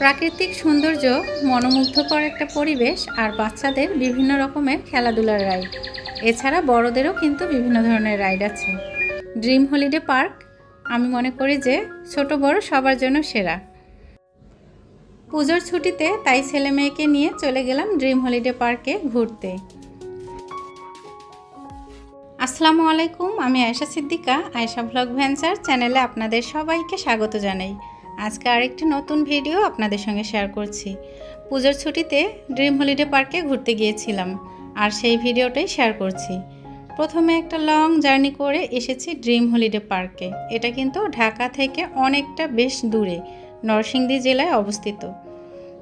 প্রাকৃতিক সৌন্দর্য, মনোমুগ্ধকর একটা পরিবেশ আর বাচ্চাদের বিভিন্ন রকমের খেলাধুলার রাইড, এছাড়া বড়দেরও কিন্তু বিভিন্ন ধরনের রাইড আছে। ড্রিম হলিডে পার্ক আমি মনে করি যে ছোট বড় সবার জন্য সেরা। পুজোর ছুটিতে তাই ছেলে মেয়েকে নিয়ে চলে গেলাম ড্রিম হলিডে পার্কে ঘুরতে। আসসালামু আলাইকুম, আমি আয়েশা সিদ্দিকা, আয়েশা ব্লগ ভেঞ্চার চ্যানেলে আপনাদের সবাইকে স্বাগত জানাই। আজকে আরেকটি নতুন ভিডিও আপনাদের সঙ্গে শেয়ার করছি। পুজোর ছুটিতে ড্রিম হলিডে পার্কে ঘুরতে গিয়েছিলাম আর সেই ভিডিওটাই শেয়ার করছি। প্রথমে একটা লং জার্নি করে এসেছি ড্রিম হলিডে পার্কে। এটা কিন্তু ঢাকা থেকে অনেকটা বেশ দূরে, নরসিংদী জেলায় অবস্থিত।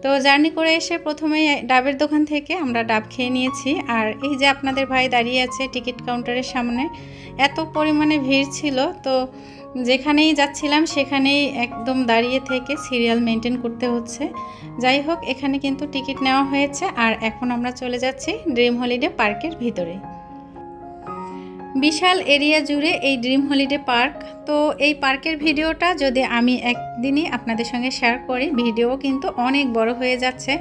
তো জার্নি করে এসে প্রথমেই ডাবের দোকান থেকে আমরা ডাব খেয়ে নিয়েছি। আর এই যে আপনাদের ভাই দাঁড়িয়ে আছে টিকিট কাউন্টারের সামনে, এত পরিমাণে ভিড় ছিল, তো যেখানেই যাচ্ছিলাম সেখানেই একদম দাঁড়িয়ে থেকে সিরিয়াল মেনটেন করতে হচ্ছে। যাই হোক, এখানে কিন্তু টিকিট নেওয়া হয়েছে আর এখন আমরা চলে যাচ্ছি ড্রিম হলিডে পার্কের ভিতরে। বিশাল এরিয়া জুড়ে এই ড্রিম হলিডে পার্ক। তো এই পার্কের ভিডিওটা যদি আমি একদিনই আপনাদের সঙ্গে শেয়ার করি, ভিডিও কিন্তু অনেক বড় হয়ে যাচ্ছে।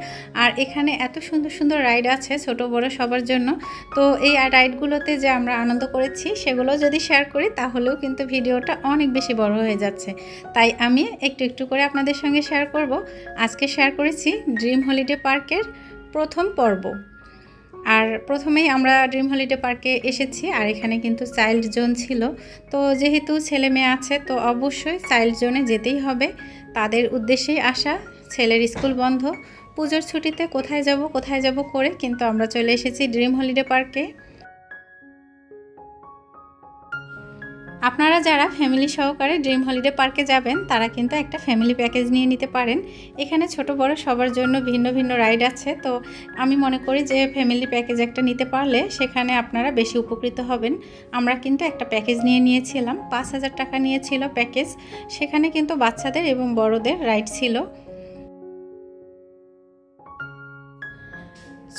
আর এখানে এত সুন্দর সুন্দর রাইড আছে ছোট বড় সবার জন্য। তো এই রাইডগুলোতে যে আমরা আনন্দ করেছি সেগুলো যদি শেয়ার করি তাহলেও কিন্তু ভিডিওটা অনেক বেশি বড় হয়ে যাচ্ছে। তাই আমি একটু একটু করে আপনাদের সঙ্গে শেয়ার করব। আজকে শেয়ার করেছি ড্রিম হলিডে পার্কের প্রথম পর্ব। আর প্রথমেই আমরা ড্রিম হলিডে পার্কে এসেছি আর এখানে কিন্তু চাইল্ড জোন ছিল। তো যেহেতু ছেলে মেয়ে আছে তো অবশ্যই চাইল্ড জোনে যেতেই হবে, তাদের উদ্দেশ্যেই আসা। ছেলের স্কুল বন্ধ, পুজোর ছুটিতে কোথায় যাব করে কিন্তু আমরা চলে এসেছি ড্রিম হলিডে পার্কে। আপনারা যারা ফ্যামিলি সহকারে ড্রিম হলিডে পার্কে যাবেন তারা কিন্তু একটা ফ্যামিলি প্যাকেজ নিয়ে নিতে পারেন। এখানে ছোট বড় সবার জন্য ভিন্ন ভিন্ন রাইড আছে। তো আমি মনে করি যে ফ্যামিলি প্যাকেজ একটা নিতে পারলে সেখানে আপনারা বেশি উপকৃত হবেন। আমরা কিন্তু একটা প্যাকেজ নিয়ে নিয়েছিলাম, 5,000 টাকা নিয়েছিল প্যাকেজ। সেখানে কিন্তু বাচ্চাদের এবং বড়দের রাইড ছিল।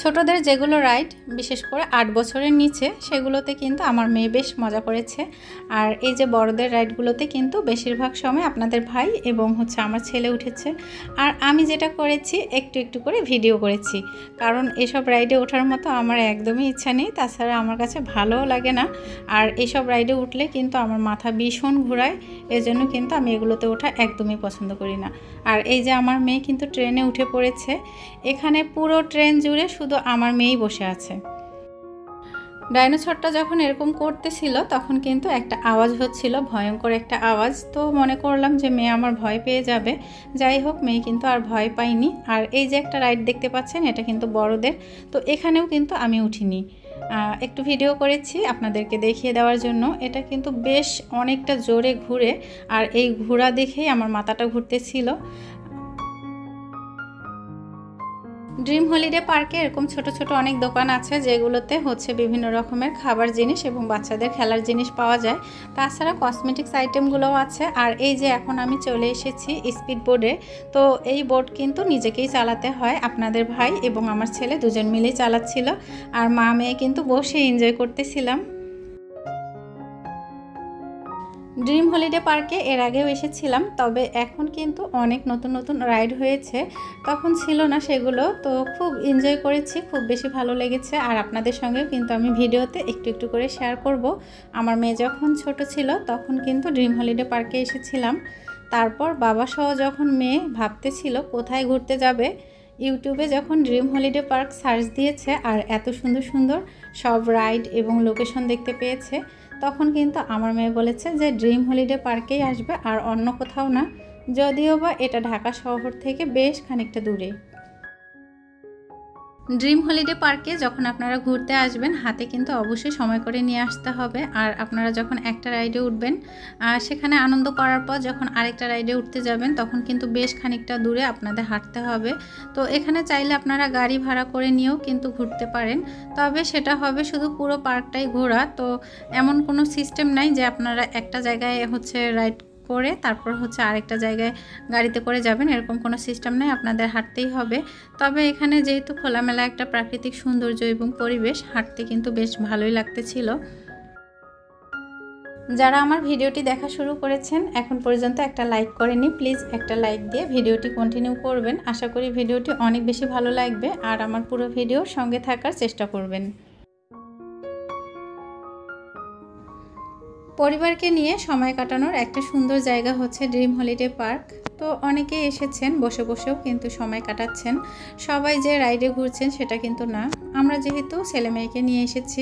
ছোটদের যেগুলো রাইড, বিশেষ করে 8 বছরের নিচে, সেগুলোতে কিন্তু আমার মেয়ে বেশ মজা করেছে। আর এই যে বড়দের রাইডগুলোতে কিন্তু বেশিরভাগ সময় আপনাদের ভাই এবং আমার ছেলে উঠেছে। আর আমি যেটা করেছি একটু একটু করে ভিডিও করেছি, কারণ এসব রাইডে ওঠার মতো আমার একদমই ইচ্ছা নেই। তাছাড়া আমার কাছে ভালোও লাগে না। আর এইসব রাইডে উঠলে কিন্তু আমার মাথা ভীষণ ঘোরায়, এজন্য কিন্তু আমি এগুলোতে ওঠা একদমই পছন্দ করি না। আর এই যে আমার মেয়ে কিন্তু ট্রেনে উঠে পড়েছে। এখানে পুরো ট্রেন জুড়ে শুধু আমার মেয়েই বসে আছে। ডাইনোসরটা যখন এরকম করতেছিল তখন কিন্তু একটা আওয়াজ হচ্ছিল, ভয়ঙ্কর একটা আওয়াজ। তো মনে করলাম যে মেয়ে আমার ভয় পেয়ে যাবে। যাই হোক, মেয়ে কিন্তু আর ভয় পাইনি। আর এই যে একটা রাইড দেখতে পাচ্ছেন, এটা কিন্তু বড়দের। তো এখানেও কিন্তু আমি উঠিনি, একটু ভিডিও করেছি আপনাদেরকে দেখিয়ে দেওয়ার জন্য। এটা কিন্তু বেশ অনেকটা জোরে ঘুরে, আর এই ঘোরা দেখেই আমার মাথাটা ঘুরতেছিল। ড্রিম হলিডে পার্কে এরকম ছোট ছোট অনেক দোকান আছে যেগুলোতে বিভিন্ন রকমের খাবার জিনিস এবং বাচ্চাদের খেলার জিনিস পাওয়া যায়। তাছাড়া কসমেটিক্স আইটেমগুলোও আছে। আর এই যে এখন আমি চলে এসেছি স্পিড বোর্ডে। তো এই বোর্ড কিন্তু নিজেকেই চালাতে হয়, আপনাদের ভাই এবং আমার ছেলে দুজন মিলেই চালাচ্ছিল। আর মা মেয়ে কিন্তু বসে এনজয় করতেছিলাম। ড্রিম হলিডে পার্কে এর আগেও এসেছিলাম, তবে এখন কিন্তু অনেক নতুন নতুন রাইড হয়েছে, তখন ছিল না সেগুলো। তো খুব এনজয় করেছি, খুব বেশি ভালো লেগেছে। আর আপনাদের সঙ্গেও কিন্তু আমি ভিডিওতে একটু একটু করে শেয়ার করব। আমার মেয়ে যখন ছোট ছিল তখন কিন্তু ড্রিম হলিডে পার্কে এসেছিলাম। তারপর বাবা সহ যখন মেয়ে ভাবতেছিল কোথায় ঘুরতে যাবে, ইউটিউবে যখন ড্রিম হলিডে পার্ক সার্চ দিয়েছে আর এত সুন্দর সুন্দর সব রাইড এবং লোকেশন দেখতে পেয়েছে, তখন কিন্তু আমার মেয়ে বলেছে যে ড্রিম হলিডে পার্কেই আসবে আর অন্য কোথাও না, যদিও বা এটা ঢাকা শহর থেকে বেশ খানিকটা দূরে। ড্রিম হলিডে পার্কে যখন আপনারা ঘুরতে আসবেন হাতে কিন্তু অবশ্যই সময় করে নিয়ে আসতে হবে। আর আপনারা যখন একটা রাইডে উঠবেন, সেখানে আনন্দ করার পর যখন আরেকটা রাইডে উঠতে যাবেন তখন কিন্তু বেশ খানিকটা দূরে আপনাদের হাঁটতে হবে। তো এখানে চাইলে আপনারা গাড়ি ভাড়া করে নিয়েও কিন্তু ঘুরতে পারেন, তবে সেটা হবে শুধু পুরো পার্কটাই ঘোরা। তো এমন কোনো সিস্টেম নাই যে আপনারা একটা জায়গায় রাইড করে তারপর আরেকটা জায়গায় গাড়িতে করে যাবেন, এরকম কোনো সিস্টেম নেই, আপনাদের হাঁটতেই হবে। তবে এখানে যেহেতু খোলামেলা একটা প্রাকৃতিক সৌন্দর্য এবং পরিবেশ, হাঁটতে কিন্তু বেশ ভালোই লাগতেছিল। যারা আমার ভিডিওটি দেখা শুরু করেছেন এখন পর্যন্ত একটা লাইক করেনি, প্লিজ একটা লাইক দিয়ে ভিডিওটি কন্টিনিউ করবেন। আশা করি ভিডিওটি অনেক বেশি ভালো লাগবে আর আমার পুরো ভিডিওর সঙ্গে থাকার চেষ্টা করবেন। পরিবারকে নিয়ে সময় কাটানোর একটা সুন্দর জায়গা হচ্ছে ড্রিম হলিডে পার্ক। তো অনেকেই এসেছেন বসে বসেও কিন্তু সময় কাটাচ্ছেন, সবাই যে রাইডে ঘুরছেন সেটা কিন্তু না। আমরা যেহেতু ছেলে মেয়েকে নিয়ে এসেছি,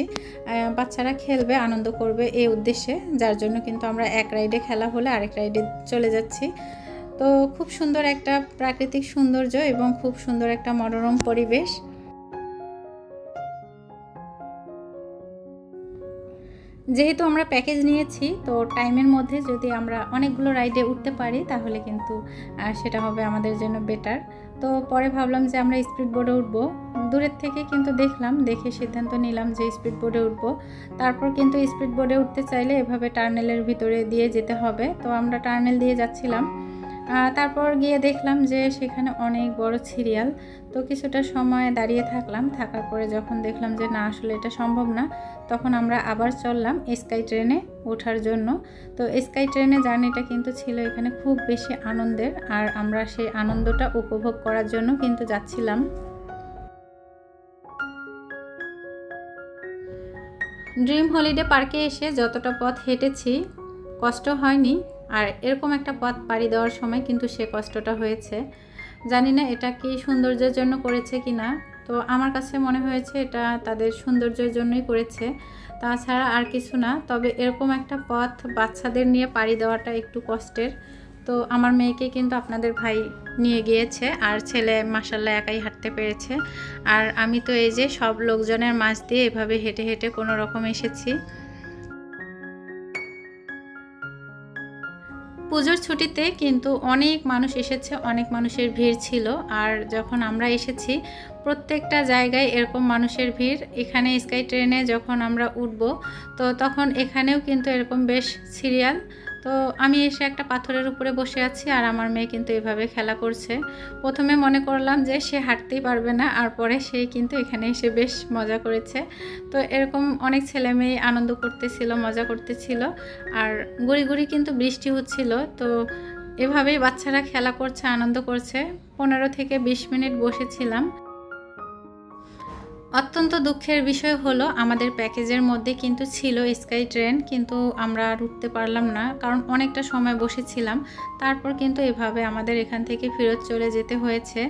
বাচ্চারা খেলবে আনন্দ করবে এই উদ্দেশ্যে, যার জন্য কিন্তু আমরা এক রাইডে খেলা হলে আরেক রাইডে চলে যাচ্ছি। তো খুব সুন্দর একটা প্রাকৃতিক সৌন্দর্য এবং খুব সুন্দর একটা মনোরম পরিবেশ। যেহেতু আমরা প্যাকেজ নিয়েছি, তো টাইমের মধ্যে যদি আমরা অনেকগুলো রাইডে উঠতে পারি তাহলে কিন্তু সেটা হবে আমাদের জন্য বেটার। তো পরে ভাবলাম যে আমরা স্পিড বোর্ডে উঠবো। দূরের থেকে কিন্তু দেখলাম, দেখে সিদ্ধান্ত নিলাম যে স্পিড বোর্ডে উঠবো। তারপর কিন্তু স্পিড বোর্ডে উঠতে চাইলে এভাবে টার্নেলের ভিতরে দিয়ে যেতে হবে। তো আমরা টার্নেল দিয়ে যাচ্ছিলাম। তারপর গিয়ে দেখলাম যে সেখানে অনেক বড় সিরিয়াল। তো কিছুটা সময় দাঁড়িয়ে থাকলাম, থাকার পরে যখন দেখলাম যে না আসলে এটা সম্ভব না, তখন আমরা আবার চললাম স্কাই ট্রেনে ওঠার জন্য। তো স্কাই ট্রেনে জার্নিটা কিন্তু ছিল এখানে খুব বেশি আনন্দের, আর আমরা সেই আনন্দটা উপভোগ করার জন্য কিন্তু যাচ্ছিলাম। ড্রিম হলিডে পার্কে এসে যতটা পথ হেঁটেছি কষ্ট হয়নি, আর এরকম একটা পথ পাড়ি দেওয়ার সময় কিন্তু সে কষ্টটা হয়েছে। জানি না এটা কি সৌন্দর্যের জন্য করেছে কি না, তো আমার কাছে মনে হয়েছে এটা তাদের সৌন্দর্যের জন্যই করেছে, তাছাড়া আর কিছু না। তবে এরকম একটা পথ বাচ্চাদের নিয়ে পাড়ি দেওয়াটা একটু কষ্টের। তো আমার মেয়েকে কিন্তু আপনাদের ভাই নিয়ে গিয়েছে, আর ছেলে মাশাআল্লাহ একাই হাঁটতে পেরেছে। আর আমি তো এই যে সব লোকজনের মাঝ দিয়ে এভাবে হেঁটে হেঁটে কোনো রকম এসেছি। পুজোর ছুটিতে কিন্তু অনেক মানুষ এসেছে, অনেক মানুষের ভিড় ছিল। আর যখন আমরা এসেছি প্রত্যেকটা জায়গায় এরকম মানুষের ভিড়। এখানে স্কাই ট্রেনে যখন আমরা উঠব, তো তখন এখানেও কিন্তু এরকম বেশ সিরিয়াল। তো আমি এসে একটা পাথরের উপরে বসে আছি, আর আমার মেয়ে কিন্তু এভাবে খেলা করছে। প্রথমে মনে করলাম যে সে হাঁটতেই পারবে না, আর পরে সে কিন্তু এখানে এসে বেশ মজা করেছে। তো এরকম অনেক ছেলে মেয়ে আনন্দ করতেছিল, মজা করতেছিল, আর গুড়ি গুড়ি কিন্তু বৃষ্টি হচ্ছিল। তো এভাবেই বাচ্চারা খেলা করছে, আনন্দ করছে। 15 থেকে 20 মিনিট বসেছিলাম। অত্যন্ত দুঃখের বিষয় হলো আমাদের প্যাকেজের মধ্যে কিন্তু ছিল স্কাই ট্রেন, কিন্তু আমরা আর উঠতে পারলাম না, কারণ অনেকটা সময় বসেছিলাম। তারপর কিন্তু এভাবে আমাদের এখান থেকে ফেরত চলে যেতে হয়েছে।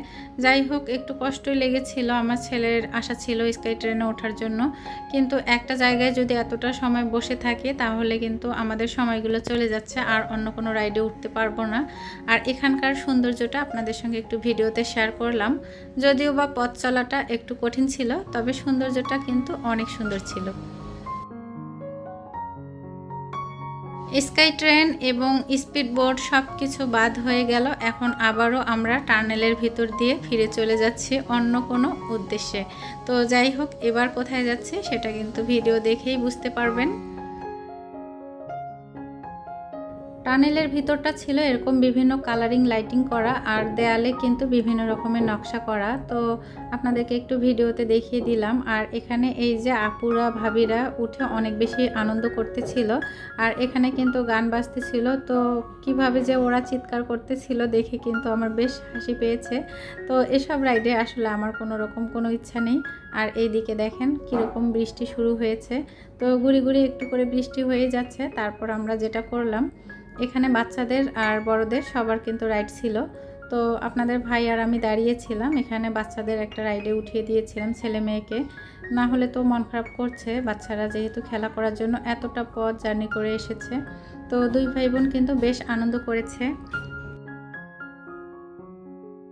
যাই হোক, একটু কষ্টই লেগেছিল। আমার ছেলের আশা ছিল স্কাই ট্রেনে ওঠার জন্য, কিন্তু একটা জায়গায় যদি এতটা সময় বসে থাকে তাহলে কিন্তু আমাদের সময়গুলো চলে যাচ্ছে, আর অন্য কোনো রাইডে উঠতে পারবো না। আর এখানকার সৌন্দর্যটা আপনাদের সঙ্গে একটু ভিডিওতে শেয়ার করলাম। যদিও বা পথ চলাটা একটু কঠিন ছিল, তবে সৌন্দর্যটা কিন্তু অনেক সুন্দর ছিল। স্কাই ট্রেন এবং স্পিড বোট সব কিছু বাদ হয়ে গেল। এখন আবারও আমরা টানেলের ভিতর দিয়ে ফিরে চলে যাচ্ছি অন্য কোনো উদ্দেশ্যে। তো যাই হোক, এবার কোথায় যাচ্ছি সেটা কিন্তু ভিডিও দেখেই বুঝতে পারবেন। টানেলের ভিতরটা ছিল এরকম বিভিন্ন কালারিং লাইটিং করা, আর দেয়ালে কিন্তু বিভিন্ন রকমের নকশা করা। তো আপনাদেরকে একটু ভিডিওতে দেখিয়ে দিলাম। আর এখানে এই যে আপুরা ভাবিরা উঠে অনেক বেশি আনন্দ করতেছিল, আর এখানে কিন্তু গান বাজতেছিল। তো কিভাবে যে ওরা চিৎকার করতেছিল দেখে কিন্তু আমার বেশ হাসি পেয়েছে। তো এসব রাইডে আসলে আমার কোনো রকম কোনো ইচ্ছা নেই। আর এইদিকে দেখেন কীরকম বৃষ্টি শুরু হয়েছে। তো গুড়ি গুড়ি একটু করে বৃষ্টি হয়ে যাচ্ছে। তারপর আমরা যেটা করলাম, এখানে বাচ্চাদের আর বড়দের সবার কিন্তু রাইড ছিল। তো আপনাদের ভাই আর আমি দাঁড়িয়েছিলাম, এখানে বাচ্চাদের একটা রাইডে উঠিয়ে দিয়েছিলাম ছেলে মেয়েকে। না হলে তো মন খারাপ করছে, বাচ্চারা যেহেতু খেলা করার জন্য এতটা পথ জার্নি করে এসেছে। তো দুই ভাই বোন কিন্তু বেশ আনন্দ করেছে।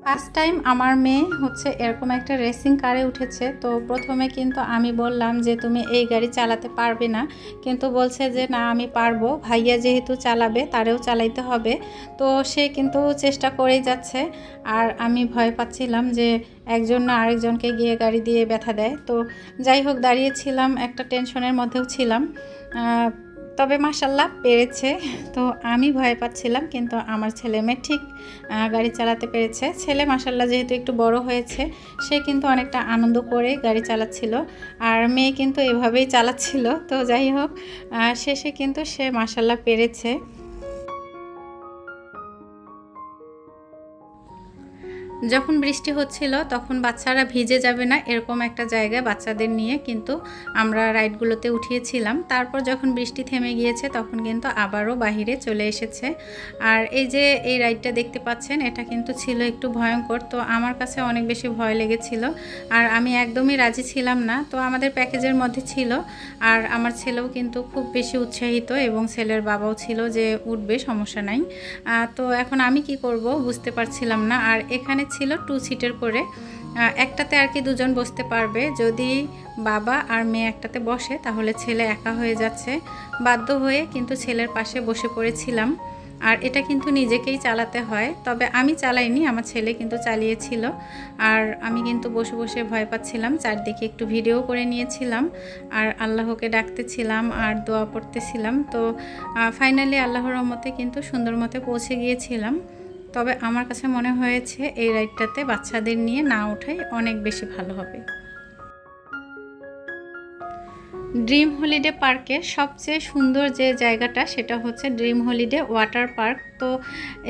ফার্স্ট টাইম আমার মেয়ে হচ্ছে এরকম একটা রেসিং কারে উঠেছে। তো প্রথমে কিন্তু আমি বললাম যে তুমি এই গাড়ি চালাতে পারবে না, কিন্তু বলছে যে না আমি পারবো, ভাইয়া যেহেতু চালাবে তারেও চালাইতে হবে। তো সে কিন্তু চেষ্টা করেই যাচ্ছে, আর আমি ভয় পাচ্ছিলাম যে একজন না আরেকজনকে গিয়ে গাড়ি দিয়ে ব্যথা দেয়। তো যাই হোক, দাঁড়িয়েছিলাম, একটা টেনশনের মধ্যেও ছিলাম। তবে মাশাআল্লাহ পেরেছে। তো আমি ভয় পাচ্ছিলাম, কিন্তু আমার ছেলে মেয়ে ঠিক গাড়ি চালাতে পেরেছে। ছেলে মাশাআল্লাহ যেহেতু একটু বড় হয়েছে, সে কিন্তু অনেকটা আনন্দ করে গাড়ি চালাচ্ছিল, আর মেয়ে কিন্তু এভাবেই চালাচ্ছিল। তো যাই হোক, শেষে কিন্তু সে মাশাআল্লাহ পেরেছে। যখন বৃষ্টি হচ্ছিল তখন বাচ্চারা ভিজে যাবে না এরকম একটা জায়গায় বাচ্চাদের নিয়ে কিন্তু আমরা রাইডগুলোতে উঠিয়েছিলাম। তারপর যখন বৃষ্টি থেমে গিয়েছে তখন কিন্তু আবারও বাহিরে চলে এসেছে। আর এই যে এই রাইডটা দেখতে পাচ্ছেন, এটা কিন্তু ছিল একটু ভয়ঙ্কর। তো আমার কাছে অনেক বেশি ভয় লেগেছিল, আর আমি একদমই রাজি ছিলাম না। তো আমাদের প্যাকেজের মধ্যে ছিল, আর আমার ছেলেও কিন্তু খুব বেশি উৎসাহিত, এবং ছেলের বাবাও ছিল যে উঠবে, সমস্যা নাই। তো এখন আমি কি করব বুঝতে পারছিলাম না। আর এখানে ছিল 2 সিটের করে, একটাতে আর কি দুজন বসতে পারবে। যদি বাবা আর মেয়ে একটাতে বসে তাহলে ছেলে একা হয়ে যাচ্ছে। বাধ্য হয়ে কিন্তু ছেলের পাশে বসে পড়েছিলাম। আর এটা কিন্তু নিজেকেই চালাতে হয়, তবে আমি চালাইনি, আমার ছেলে কিন্তু চালিয়েছিল। আর আমি কিন্তু বসে বসে ভয় পাচ্ছিলাম, চারদিকে একটু ভিডিও করে নিয়েছিলাম, আর আল্লাহকে ডাকতেছিলাম আর দোয়া পড়তেছিলাম। তো ফাইনালি আল্লাহর রহমতে কিন্তু সুন্দর মতে পৌঁছে গিয়েছিলাম। তবে আমার কাছে মনে হয়েছে এই রাইডটাতে বাচ্চাদের নিয়ে না ওঠাই অনেক বেশি ভালো হবে। ড্রিম হলিডে পার্কের সবচেয়ে সুন্দর যে জায়গাটা সেটা হচ্ছে ড্রিম হলিডে ওয়াটার পার্ক। তো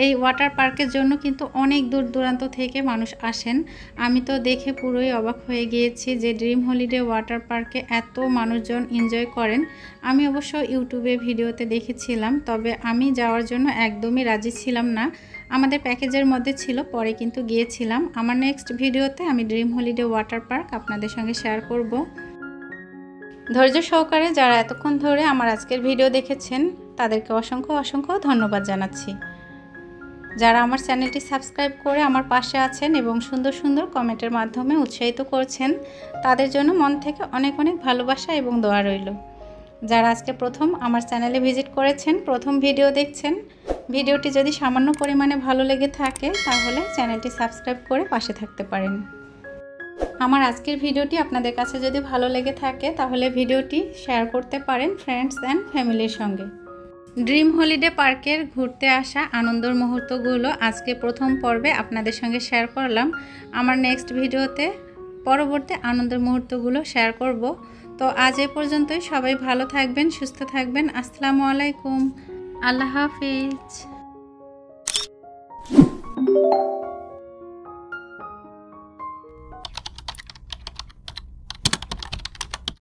এই ওয়াটার পার্কের জন্য কিন্তু অনেক দূর দূরান্ত থেকে মানুষ আসেন। আমি তো দেখে পুরোই অবাক হয়ে গিয়েছি যে ড্রিম হলিডে ওয়াটার পার্কে এত মানুষজন এনজয় করেন। আমি অবশ্য ইউটিউবে ভিডিওতে দেখেছিলাম, তবে আমি যাওয়ার জন্য একদমই রাজি ছিলাম না। আমাদের প্যাকেজের মধ্যে ছিল, পরে কিন্তু গিয়েছিলাম। আমার নেক্সট ভিডিওতে আমি ড্রিম হলিডে ওয়াটার পার্ক আপনাদের সঙ্গে শেয়ার করব। ধৈর্য সহকারে যারা এতক্ষণ ধরে আমার আজকের ভিডিও দেখেছেন তাদেরকে অসংখ্য অসংখ্য ধন্যবাদ জানাচ্ছি। যারা আমার চ্যানেলটি সাবস্ক্রাইব করে আমার পাশে আছেন এবং সুন্দর সুন্দর কমেন্টের মাধ্যমে উৎসাহিত করছেন, তাদের জন্য মন থেকে অনেক অনেক ভালোবাসা এবং দোয়া রইল। যারা আজকে প্রথম আমার চ্যানেলে ভিজিট করেছেন, প্রথম ভিডিও দেখছেন, ভিডিওটি যদি সামান্য পরিমাণে ভালো লেগে থাকে তাহলে চ্যানেলটি সাবস্ক্রাইব করে পাশে থাকতে পারেন। আমার আজকের ভিডিওটি আপনাদের কাছে যদি ভালো লেগে থাকে তাহলে ভিডিওটি শেয়ার করতে পারেন ফ্রেন্ডস অ্যান্ড ফ্যামিলির সঙ্গে। ড্রিম হলিডে পার্কের ঘুরতে আসা আনন্দের মুহূর্তগুলো আজকে প্রথম পর্বে আপনাদের সঙ্গে শেয়ার করলাম। আমার নেক্সট ভিডিওতে পরবর্তী আনন্দের মুহূর্তগুলো শেয়ার করব। তো আজ এ পর্যন্তই। সবাই ভালো থাকবেন, সুস্থ থাকবেন। আসসালামু আলাইকুম, আল্লাহ হাফিজ।